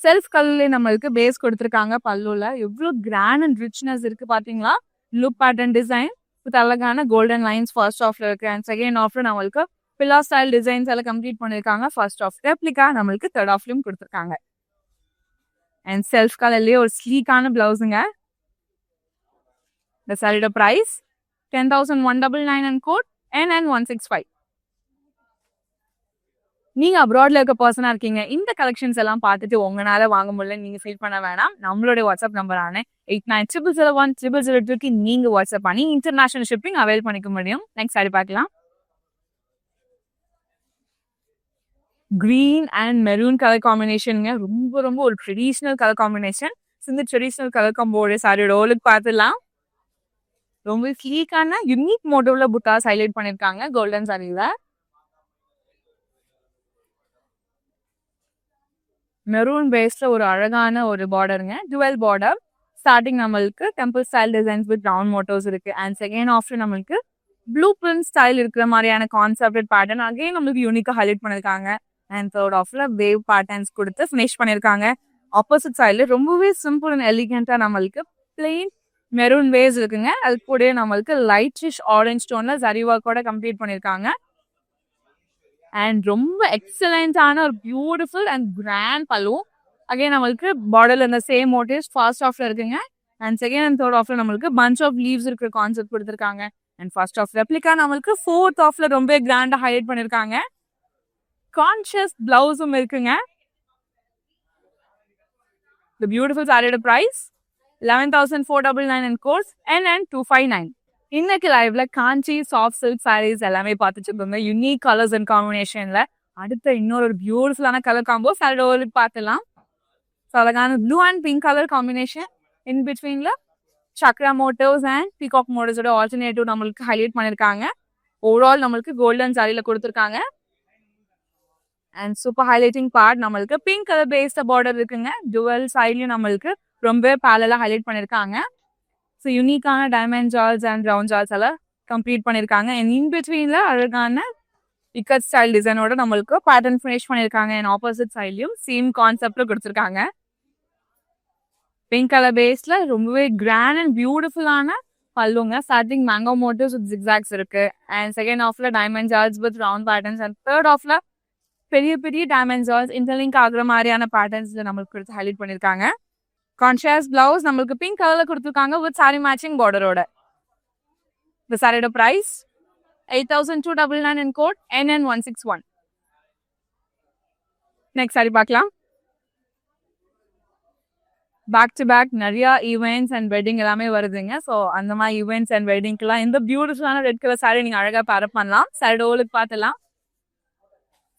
செல்ஃப் கலர்ல நம்மளுக்கு பேஸ் கொடுத்துருக்காங்க. பல்லுல எவ்வளோ கிராண்ட் அண்ட் ரிச்னஸ் இருக்கு பாத்தீங்களா? லுக் பேட்டர்ன் டிசைன் வித் அழகான கோல்டன் லைன்ஸ் ஃபர்ஸ்ட் ஆஃப்ல இருக்கு. அண்ட் செகண்ட் ஆஃப்ல நம்மளுக்கு பில்லா ஸ்டைல் டிசைன்ஸ் எல்லாம் கம்ப்ளீட் பண்ணிருக்காங்க. ஃபர்ஸ்ட் ஆஃப் ரெப்ளிகா நம்மளுக்கு தேர்ட் ஆஃப்லயும் கொடுத்துருக்காங்க. அண்ட் செல்ஃப் கலர்லயே ஒரு ஸ்லீக்கான பிளவுஸுங்க. இந்த சாரியோட பிரைஸ் 10,199 அண்ட் கோட் NN165. நீங்க அப்ராட்ல இருக்க பர்சனா இருக்கீங்க. இந்த கலெக்ஷன்ஸ் எல்லாம் பார்த்துட்டு உங்களால வாங்க முடியல நீங்க ஃபீல் பண்ண வேணாம். நம்மளுடைய வாட்ஸ்அப் நம்பரான 8900010002 நீங்க வாட்ஸ்அப் பண்ணி இன்டர்நேஷனல் ஷிப்பிங் அவைல் பண்ணிக்க முடியும். நெக்ஸ்ட் சாரி பார்க்கலாம். கிரீன் அண்ட் மெரூன் கலர் காம்பினேஷனுங்க. ரொம்ப ரொம்ப ஒரு ட்ரெடிஷ்னல் கலர் காம்பினேஷன். இந்த ட்ரெடிஷ்னல் கலர் காம்போட சாரியோட ஓலுக்கு பார்த்துலாம். ரொம்ப ஸ்லீக்கான யூனிக் மோட்டிவ்ல புட்டாஸ் ஹைலைட் பண்ணிருக்காங்க கோல்டன் சாரியில. மெரூன் பேஸ்ல ஒரு அழகான ஒரு பார்டருங்க. டுவெல் பார்டர் ஸ்டார்டிங் நம்மளுக்கு temple style designs with round மோட்டோஸ் இருக்கு. அண்ட் செகண்ட் ஆஃப்ல நம்மளுக்கு ப்ளூ பிரிண்ட் ஸ்டைல் இருக்கிற மாதிரியான கான்செப்ட் பேட்டர்ன் அகைன் நம்மளுக்கு யூனிக்கா ஹைலைட் பண்ணிருக்காங்க. அண்ட் தேர்ட் ஆஃப்ல வேவ் பேட்டர்ன்ஸ் கொடுத்து ஃபினிஷ் பண்ணிருக்காங்க. ஆப்போசிட் சைட்ல ரொம்பவே சிம்பிள் அண்ட் எலிகென்ட்டா நம்மளுக்கு பிளெயின் மெரூன் வேஸ் இருக்குங்க. அது கூட நம்மளுக்கு லைட்டிஷ் ஆரஞ்ச் டோன்ல ஜரி ஒர்க்கோட கம்ப்ளீட் பண்ணிருக்காங்க. அண்ட் ரொம்ப எக்ஸலண்டான ஒரு பியூட்டிஃபுல் அண்ட் கிராண்ட் பல்லு. அகைன் நம்மளுக்கு பார்டர்ல இந்த சேம் மோட்டிவ்ஸ் ஃபர்ஸ்ட் ஆஃப்ல இருக்குங்க. அண்ட் செகண்ட் அண்ட் தேர்ட் ஆஃப்ல நம்மளுக்கு பஞ்ச் ஆஃப் லீவ்ஸ் இருக்கிற கான்செப்ட் கொடுத்துருக்காங்க. அண்ட் ஃபர்ஸ்ட் ஆஃப் ரெப்ளிகா நம்மளுக்கு ஃபோர்த் ஆஃப்ல ரொம்ப கிராண்டா ஹைலைட் பண்ணிருக்காங்க. கான்ஷியஸ் பிளவுஸும் இருக்குங்க. The beautiful saree price 11,499 and course NN259. இன்னைக்கு லைவ்ல காஞ்சி சாஃப்ட் சில்க் சாரீஸ் எல்லாமே பார்த்துட்டு இருக்கோங்க. யூனிக் கலர்ஸ் அண்ட் காம்பினேஷன்ல அடுத்த இன்னொரு பியூட்டிஃபுல்லான கலர் காம்போ சாரியோட பார்க்கலாம். அழகான blue and pink colour combination in பிட்வீன்ல சக்ரா மோட்டிவ்ஸ் அண்ட் பீகாக் மோட்டிவ்ஸோட ஆல்டர்னேட்டிவ் நம்மளுக்கு ஹைலைட் பண்ணிருக்காங்க. ஓவரால் நம்மளுக்கு கோல்டன் சாரியில கொடுத்துருக்காங்க. அண்ட் சூப்பர் ஹைலைட்டிங் பார்ட் நம்மளுக்கு பிங்க் கலர் பேஸ்ட் பார்டர் இருக்குங்க. டுவல் சைட்லயும் நம்மளுக்கு ரொம்ப பேரலா ஹைலைட் பண்ணிருக்காங்க. ஸோ யூனிக்கான டைமண்ட் ஜால்ஸ் அண்ட் ரவுண்ட் ஜால்ஸ் எல்லாம் கம்ப்ளீட் பண்ணிருக்காங்க. அண்ட் இன் பிட்வீன்ல அழகான இக்கட் ஸ்டைல் டிசைனோட நம்மளுக்கு பேட்டர்ன் ஃபினிஷ் பண்ணிருக்காங்க. அண்ட் ஆப்போசிட் சைட்லயும் சேம் கான்செப்ட்ல கொடுத்துருக்காங்க. பிங்க் கலர் பேஸ்ல ரொம்பவே கிராண்ட் அண்ட் பியூட்டிஃபுல்லான பல்லுங்க. Starting mango motifs with zigzags இருக்கு. அண்ட் செகண்ட் ஆஃப்ல டைமண்ட் ஜால்ஸ் with round patterns. And third ஆஃப்ல பெரிய பெரிய டைமண்ட் ஜால்ஸ் இன்டர்லிங்க் ஆகுற மாதிரியான பேட்டர்ன்ஸ்ல நம்மளுக்கு கொடுத்து ஹைலைட் பண்ணிருக்காங்க. கான்ட்ராஸ்ட் பிளவுஸ் நம்மளுக்கு பிங்க் கலர்ல கொடுத்துருக்காங்க வித் சாரி மேட்சிங் பார்டரோட. இந்த சாரியோட price 8,299 and code NN161. Next sari பார்க்கலாம். பேக் டு பேக் நிறைய ஈவெண்ட்ஸ் அண்ட் வெட்டிங் எல்லாமே வருதுங்க. ஸோ அந்த மாதிரி ஈவெண்ட்ஸ் அண்ட் வெட்டிங்க்குலாம் இந்த பியூட்டிஃபுல்லான ரெட் கலர் சாரி நீங்க அழகா பேரப் பண்ணலாம். சாரியோட ஓலுக்கு பார்த்துலாம்.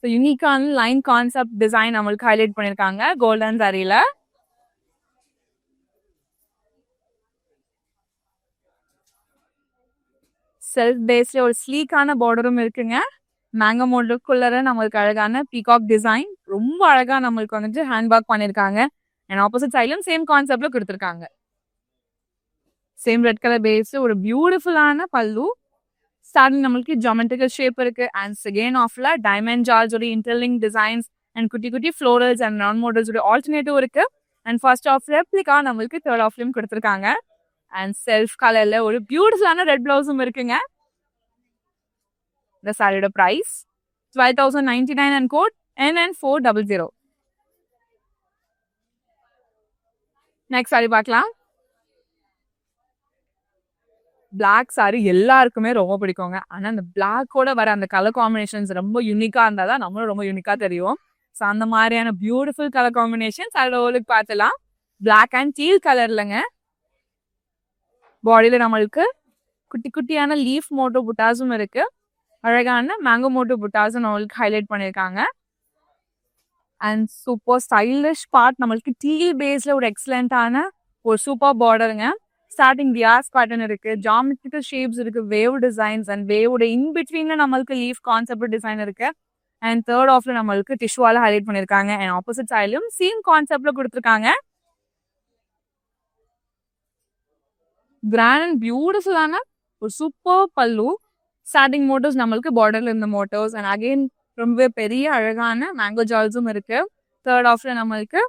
ஸோ யூனிக்கான லைன் கான்செப்ட் டிசைன் நம்மளுக்கு ஹைலைட் பண்ணிருக்காங்க கோல்டன் சாரியில. செல்ஃப் பேஸ்ல ஒரு ஸ்லீக்கான பார்டரும் இருக்குங்க. மேங்கோ மோடுக்குள்ளர நம்மளுக்கு அழகான பீகாக் டிசைன் ரொம்ப அழகா நம்மளுக்கு வந்துட்டு ஹேண்ட் ஒர்க் பண்ணிருக்காங்க. அண்ட் ஆப்போசிட் சைட்லயும் சேம் கான்செப்ட்ல கொடுத்துருக்காங்க. சேம் ரெட் கலர் பேஸ்ல ஒரு பியூட்டிஃபுல்லான பல்லு. ஸ்டார்டிங் நம்மளுக்கு ஜாமெட்ரிக்கல் ஷேப் இருக்கு. அண்ட் செகண்ட் ஆஃப்ல டைமண்ட் ஜால்ஸ் ஒரு இன்டர்லிங்க் டிசைன்ஸ் அண்ட் குட்டி குட்டி ஃப்ளோரல்ஸ் அண்ட் ரவுண்ட் மோடல்ஸ் ஒரு ஆல்டர்னேட்டிவ் இருக்கு. அண்ட் ஃபர்ஸ்ட் ஆஃப் ரெப்ளிகா நம்மளுக்கு தேர்ட் ஆஃப்லயும் கொடுத்துருக்காங்க. அண்ட் செல்ஃப் கலர்ல ஒரு பியூட்டிஃபுல்லான ரெட் பிளவுஸும் இருக்குங்க. இந்த சாரியோட price 12,099 and code NN400. Next sari பார்க்கலாம். பிளாக் சாரி எல்லாருக்குமே ரொம்ப பிடிக்குங்க. ஆனா அந்த பிளாக்கோட வர அந்த கலர் காம்பினேஷன்ஸ் ரொம்ப யூனிக்கா இருந்தாதான் நம்மளும் ரொம்ப யூனிக்கா தெரியும். ஸோ அந்த மாதிரியான பியூட்டிஃபுல் கலர் காம்பினேஷன்ஸ் அதோட ஓலுக்கு பார்த்துலாம். பிளாக் அண்ட் டீல் கலர்லங்க. பாடியில நம்மளுக்கு குட்டி குட்டியான லீஃப் மோட்டோ புட்டாஸும் இருக்கு. அழகான மேங்கோ மோட்டோ புட்டாஸும் நம்மளுக்கு ஹைலைட் பண்ணியிருக்காங்க. அண்ட் சூப்பர் ஸ்டைலிஷ் பார்ட் நம்மளுக்கு டீல் பேஸ்ல ஒரு எக்ஸலண்டான ஒரு சூப்பர் பார்டருங்க. ஸ்டார்டிங் டியாஸ் பேட்டர்ன் இருக்கு. ஜாமெட்ரிக்கல் ஷேப்ஸ் இருக்கு. வேவ் டிசைன்ஸ் அண்ட் வேவோட இன்பிட்வீன்ல நம்மளுக்கு லீஃப் கான்செப்ட் டிசைன் இருக்கு. அண்ட் தேர்ட் ஆஃப்ல நம்மளுக்கு டிஷ்யூவால ஹைலைட் பண்ணிருக்காங்க. அண்ட் ஆப்போசிட் சைட்லயும் சேம் கான்செப்ட்ல கொடுத்துருக்காங்க. கிராண்ட் அண்ட் பியூட்டிஃபுல்லான ஒரு சூப்பர் பல்லு. ஸ்டார்டிங் மோட்டோஸ் நம்மளுக்கு பார்டர்ல இருந்த மோட்டோஸ் அண்ட் அகைன் ரொம்ப பெரிய அழகான மேங்கோ ஜால்ஸும் இருக்கு. தேர்ட் ஆஃப்ல நம்மளுக்கு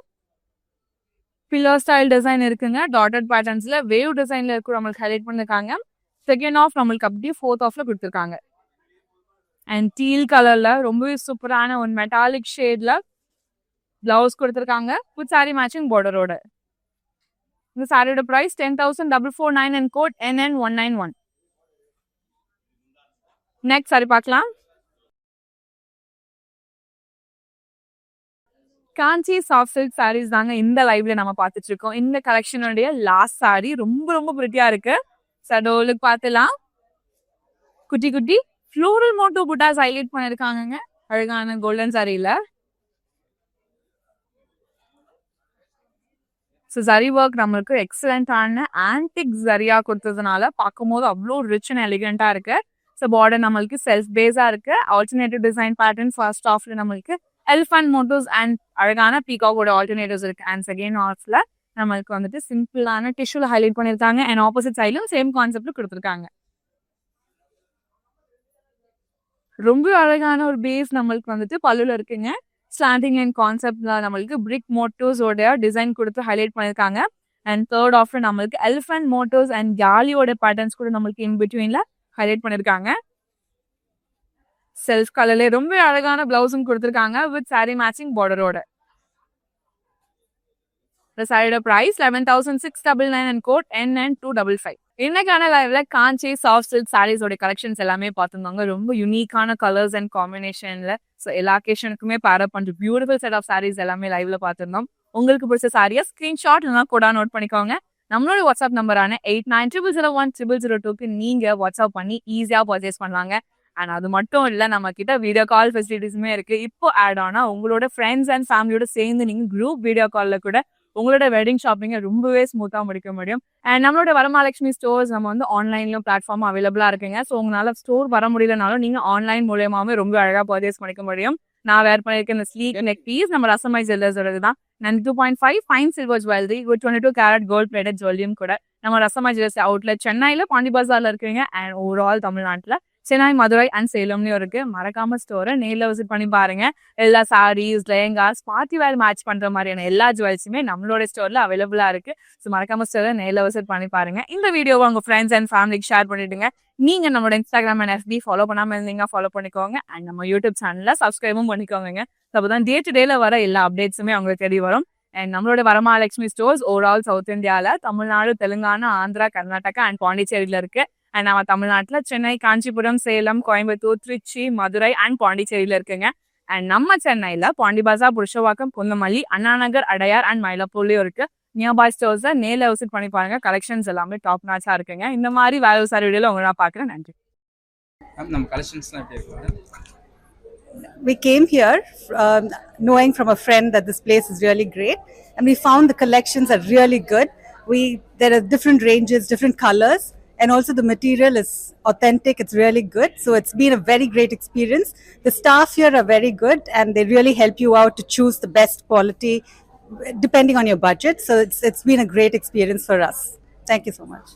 பில்லர் ஸ்டைல் டிசைன் இருக்குங்க. டாட்டட் பேட்டர்ன்ஸ்ல வேவ் டிசைன்ல இருக்கு நம்மளுக்கு ஹைலைட் பண்ணிருக்காங்க. செகண்ட் ஆஃப் நம்மளுக்கு அப்படியே ஃபோர்த் ஆஃப்ல கொடுத்துருக்காங்க. அண்ட் டீல் கலர்ல ரொம்பவே சூப்பரான ஒரு மெட்டாலிக் ஷேட்ல பிளவுஸ் கொடுத்துருக்காங்க வித் சாரி மேட்சிங் பார்டரோட. இந்த சாரியோட price 10,449 and code NN191. Next sari பார்க்கலாம். காஞ்சி சாஃப்ட் சில்க் சாரீஸ் தாங்க இந்த லைவ்ல நம்ம பார்த்துட்டு இருக்கோம். இந்த கலெக்ஷனுடைய லாஸ்ட் சாரி ரொம்ப ரொம்ப பிரிட்டியா இருக்கு. சடோலுக்கு பார்த்துலாம். குட்டி குட்டி ஃப்ளோரல் மோட்டோ புட்டாஸ் ஹைலைட் பண்ணிருக்காங்க அழகான கோல்டன் சாரியில. ஸோ ஜரி ஒர்க் நம்மளுக்கு எக்ஸலண்டான ஆன்டிக் ஜரியா கொடுத்ததுனால பார்க்கும்போது அவ்வளோ ரிச் அண்ட் எலிகென்ட்டா இருக்கு. ஸோ பார்டர் நம்மளுக்கு செல்ஃப் பேஸா இருக்கு. ஆல்டர்னேட்டிவ் டிசைன் பேட்டர்ன் ஃபர்ஸ்ட் ஆஃப்ல நம்மளுக்கு எலிஃபண்ட் மோட்டோஸ் அண்ட் அழகான பீகாக்கோட ஆல்டர்னேட்டிவ்ஸ் இருக்கு. அண்ட் செகண்ட் ஆஃப்ல நம்மளுக்கு வந்துட்டு சிம்பிளான டிஷ்யூல ஹைலைட் பண்ணியிருக்காங்க அண்ட் ஆப்போசிட் சைட்லும் சேம் கான்செப்ட்ல கொடுத்துருக்காங்க. ரொம்ப அழகான ஒரு பேஸ் நம்மளுக்கு வந்துட்டு பல்லுல இருக்குங்க. ஸ்லாண்டிங் அண்ட் கான்செப்ட்ல நம்மளுக்கு பிரிக் மோட்டோஸோட டிசைன் கொடுத்து ஹைலைட் பண்ணியிருக்காங்க. அண்ட் தேர்ட் ஆஃப்ல நம்மளுக்கு எலிஃபென்ட் மோட்டோஸ் அண்ட் யாலியோட பேட்டர்ன்ஸ் கூட நம்மளுக்கு இன் பிட்வீன்ல ஹைலைட் பண்ணியிருக்காங்க. செல்ஃப் கலர்ல ரொம்ப அழகான பிளவுஸும் கொடுத்துருக்காங்க வித் சாரி மேட்சிங் பார்டரோட. இந்த சாரியோட பிரைஸ் 11,699 அண்ட் கோட் NN255. இன்னைக்கான லைவ்ல காஞ்சி சாஃப்ட் சில்க் சாரீஸோட கலெக்ஷன்ஸ் எல்லாமே பார்த்துருந்தாங்க. ரொம்ப யூனிக்கான கலர்ஸ் அண்ட் காம்பினேஷன்ல எல்லா அக்கேஷனுக்குமே பேர் அப் பண்ற பியூட்டிஃபுல் செட் ஆஃப் சாரீஸ் எல்லாமே லைவ்ல பார்த்துருந்தோம். உங்களுக்கு பிடிச்ச சாரியை ஸ்கிரீன்ஷாட் இல்லைனா கூட நோட் பண்ணிக்கோங்க. நம்மளோட வாட்ஸ்அப் நம்பரான 8900010002க்கு நீங்க வாட்ஸ்அப் பண்ணி ஈஸியா பர்ச்சேஸ் பண்ணலாங்க. அண்ட் அது மட்டும் இல்ல, நம்ம கிட்ட வீடியோ கால் ஃபெசிலிட்டிஸுமே இருக்கு. இப்போ ஆட் ஆனா உங்களோட ஃப்ரெண்ட்ஸ் அண்ட் ஃபேமிலியோட சேர்ந்து நீங்க குரூப் வீடியோ கால்ல கூட உங்களோட வெட்டிங் ஷாப்பிங்கை ரொம்பவே ஸ்மூத்தா முடிக்க முடியும். அண்ட் நம்மளோட வரமகாலட்சுமி ஸ்டோர்ஸ் நம்ம வந்து ஆன்லைன்லயும் பிளாட்ஃபார்ம் அவைலபிளா இருக்குங்க. ஸோ உங்களால ஸ்டோர் வர முடியலனாலும் நீங்க ஆன்லைன் மூலியமாவே ரொம்ப அழகா பர்ச்சேஸ் பண்ணிக்க முடியும். நான் வேர் பண்ணிருக்க இந்த ஸ்லீக் நெக் பீஸ் நம்ம ரசமாய் ஜுவல்லர்ஸோட தான். 92.5 fine silver jewellery with 22 carat gold plated ஜுவல்லரியும் கூட நம்ம ரசமாய் ஜுவல்லர்ஸ் அவுட்லெட் சென்னையில பாண்டி பஜார்ல இருக்குங்க. அண்ட் ஓவரால் தமிழ்நாட்டுல சென்னை, மதுரை அண்ட் சேலம்லயும் இருக்கு. மறக்காம ஸ்டோரை நேர்ல விசிட் பண்ணி பாருங்க. எல்லா saris, lehengas, party wear match பண்ற மாதிரியான எல்லா ஜுவல்ஸுமே நம்மளோட ஸ்டோர்ல அவைலபிளா இருக்கு. ஸோ மறக்காம ஸ்டோரை நேர்ல விசிட் பண்ணி பாருங்க. இந்த வீடியோவை உங்க ஃப்ரெண்ட்ஸ் அண்ட் ஃபேமிலிக்கு ஷேர் பண்ணிடுங்க. நீங்க நம்மளோட இன்ஸ்டாகிராம் அண்ட் FB ஃபாலோ பண்ணாம இருந்தீங்க, ஃபாலோ பண்ணிக்கோங்க. அண்ட் நம்ம யூடியூப் சேனல்ல சப்ஸ்கிரைபும் பண்ணிக்கோங்க. அப்பதான் டே டு டேல வர எல்லா அப்டேட்ஸுமே உங்களுக்கு தெரிய வரும். அண்ட் நம்மளோட வரமகாலட்சுமி ஸ்டோர்ஸ் ஓவரால் சவுத் இந்தியால தமிழ்நாடு, தெலுங்கானா, ஆந்திரா, கர்நாடகா அண்ட் பாண்டிச்சேரியில இருக்கு. அண்ட் நம்ம தமிழ்நாட்டுல சென்னை, காஞ்சிபுரம், சேலம், கோயம்புத்தூர், திருச்சி, மதுரை அண்ட் பாண்டிச்சேரியில இருக்குங்க. அண்ட் நம்ம சென்னையில பாண்டி பஜார், புருஷவாக்கம், புந்தமல்லி, அண்ணா நகர், அடையார் அண்ட் மயிலாப்பூர்லயும் இருக்கு. நியர்பை ஸ்டோர்ஸை நேர்ல விசிட் பண்ணி பாருங்க. கலெக்ஷன்ஸ் எல்லாமே டாப் நாச்சா இருக்குங்க. இந்த மாதிரி வேல்யூ சாரி வீடியோல உங்களை நான் பாக்குறேன். நன்றி. நம்ம கலெக்ஷன்ஸ்லாம் எப்படி இருக்கு? We came here knowing from a friend that this place is really great, and we found the collections are really good. There are different ranges, different colors, and also the material is authentic. It's really good. So it's been a very great experience. The staff here are very good, and they really help you out to choose the best quality depending on your budget. So it's been a great experience for us. Thank you so much.